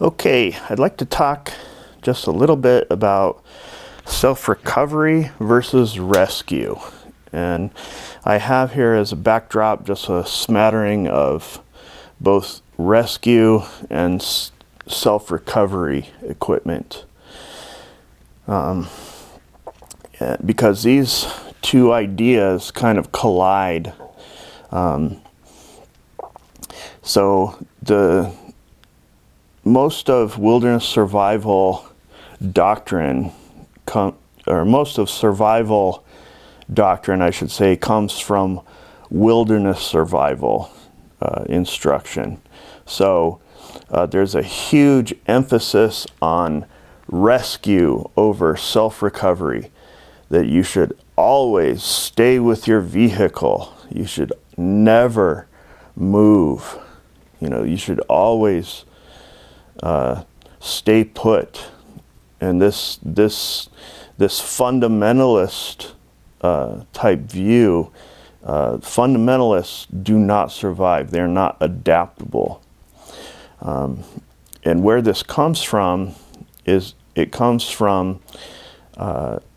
Okay, I'd like to talk just a little bit about self-recovery versus rescue. And I have here as a backdrop just a smattering of both rescue and self-recovery equipment. Because these two ideas kind of collide. So most of wilderness survival doctrine, most of survival doctrine, I should say, comes from wilderness survival instruction. So there's a huge emphasis on rescue over self-recovery, that you should always stay with your vehicle. You should never move. You should always stay put. And this fundamentalist type view, fundamentalists do not survive. They're not adaptable. And where this comes from is it comes from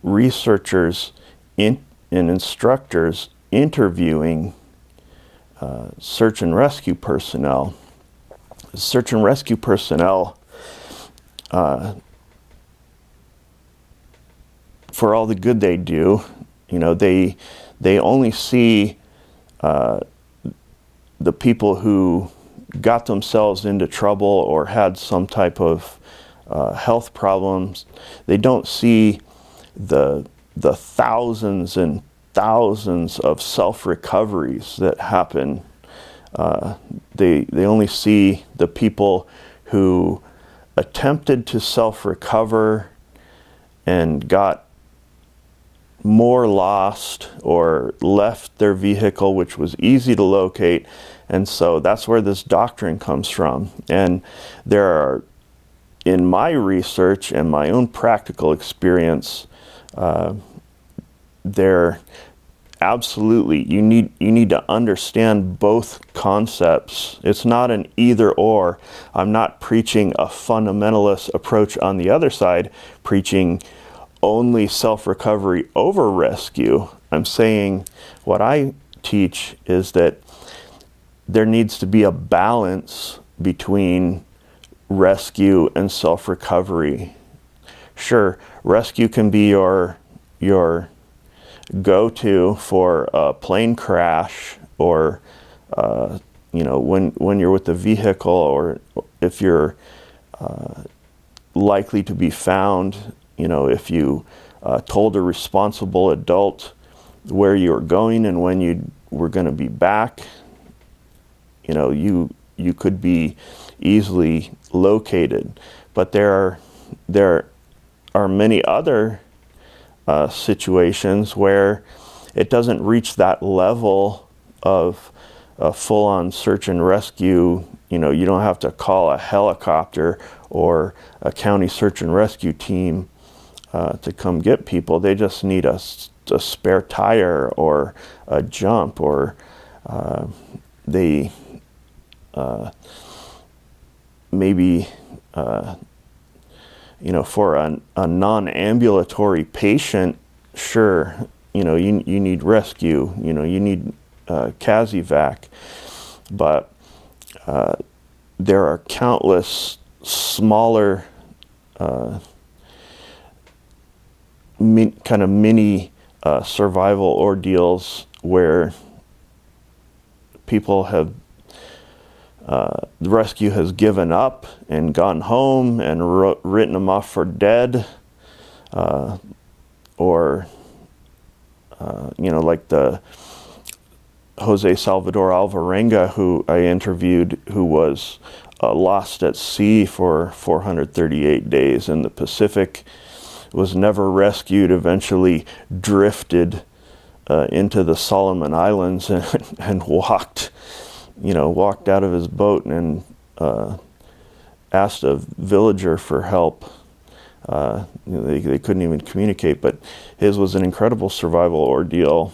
researchers and instructors interviewing search and rescue personnel. Search and rescue personnel, for all the good they do, they only see the people who got themselves into trouble or had some type of health problems. They don't see the thousands and thousands of self-recoveries that happen. They only see the people who attempted to self-recover and got more lost or left their vehicle, which was easy to locate. And so that's where this doctrine comes from. And there are, in my research and my own practical experience, there absolutely, you need to understand both concepts. It's not an either or. I'm not preaching a fundamentalist approach on the other side, preaching only self-recovery over rescue. I'm saying what I teach is that there needs to be a balance between rescue and self-recovery. Sure, rescue can be your go-to for a plane crash, or when you're with the vehicle, or if you're likely to be found, if you told a responsible adult where you were going and when you were going to be back, you could be easily located. But there are many other situations where it doesn't reach that level of full-on search and rescue. You don't have to call a helicopter or a county search and rescue team to come get people. They just need a spare tire or a jump, or they maybe for a non-ambulatory patient, sure, you need rescue, you need CASEVAC, but there are countless smaller kind of mini survival ordeals where people have the rescue has given up and gone home and written them off for dead, or like the Jose Salvador Alvarenga, who I interviewed, who was lost at sea for 438 days in the Pacific, was never rescued, eventually drifted into the Solomon Islands and walked out of his boat and asked a villager for help. They couldn't even communicate, but his was an incredible survival ordeal.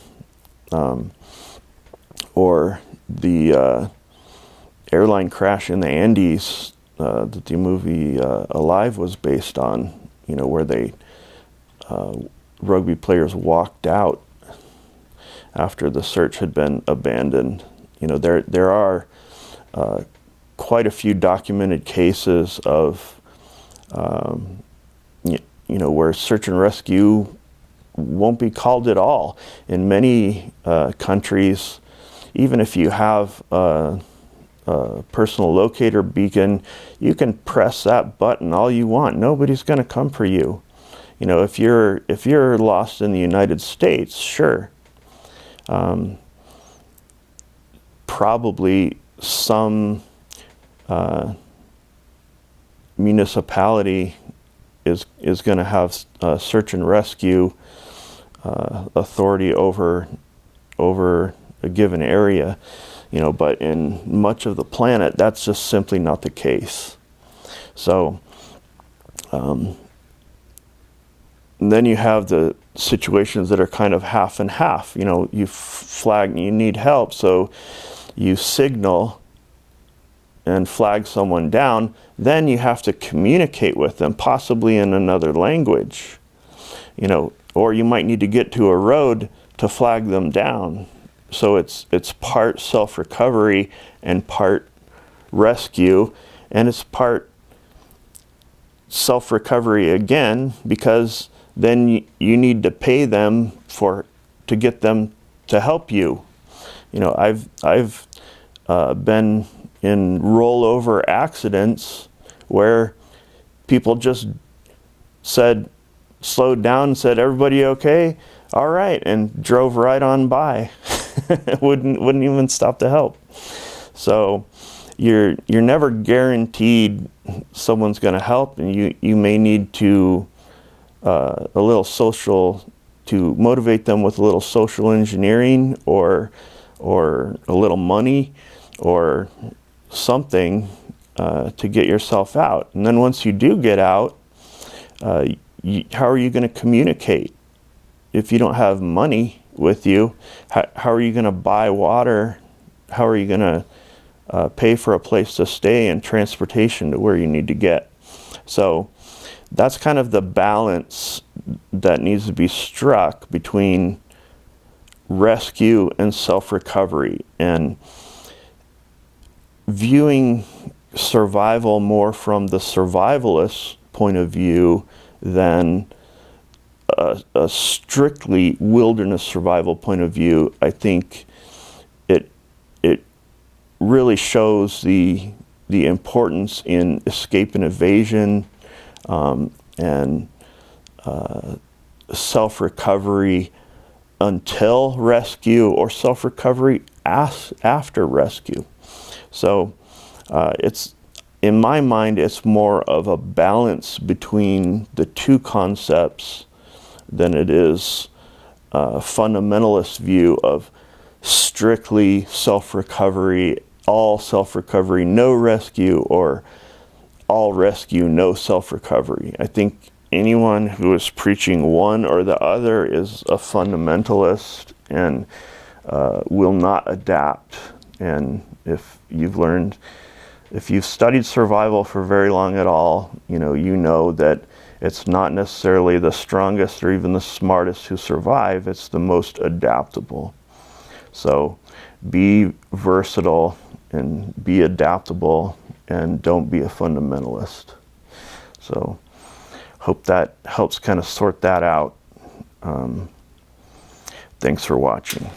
Or the airline crash in the Andes that the movie Alive was based on, you know, where they rugby players walked out after the search had been abandoned. You know, there are quite a few documented cases of you know, where search and rescue won't be called at all. In many countries, even if you have a personal locator beacon, you can press that button all you want. Nobody's going to come for you. You know, if you're lost in the United States, sure, probably some municipality is going to have search and rescue authority over a given area, you know, but in much of the planet, that's just simply not the case. So then you have the situations that are kind of half and half. You know, you flag, you need help, so you signal and flag someone down, then you have to communicate with them, possibly in another language, you know, or you might need to get to a road to flag them down. So it's part self-recovery and part rescue, and it's part self-recovery again, because then you need to pay them to get them to help you. You know, I've been in rollover accidents where people just slowed down and said, "Everybody okay? All right," and drove right on by. wouldn't even stop to help. So you're never guaranteed someone's going to help, and you may need to a little social, to motivate them with a little social engineering or a little money or something to get yourself out. And then once you do get out, how are you going to communicate? If you don't have money with you, how are you going to buy water? How are you going to pay for a place to stay and transportation to where you need to get? So that's kind of the balance that needs to be struck between rescue and self-recovery, and viewing survival more from the survivalist point of view than a strictly wilderness survival point of view. I think it really shows the importance in escape and evasion, and self-recovery until rescue, or self-recovery after rescue. So it's, in my mind, it's more of a balance between the two concepts than it is a fundamentalist view of strictly self-recovery, all self-recovery, no rescue, or all rescue, no self-recovery. I think anyone who is preaching one or the other is a fundamentalist and will not adapt. And if you've studied survival for very long at all, you know that it's not necessarily the strongest or even the smartest who survive, it's the most adaptable. So be versatile and be adaptable, and don't be a fundamentalist. So hope that helps kind of sort that out. Thanks for watching.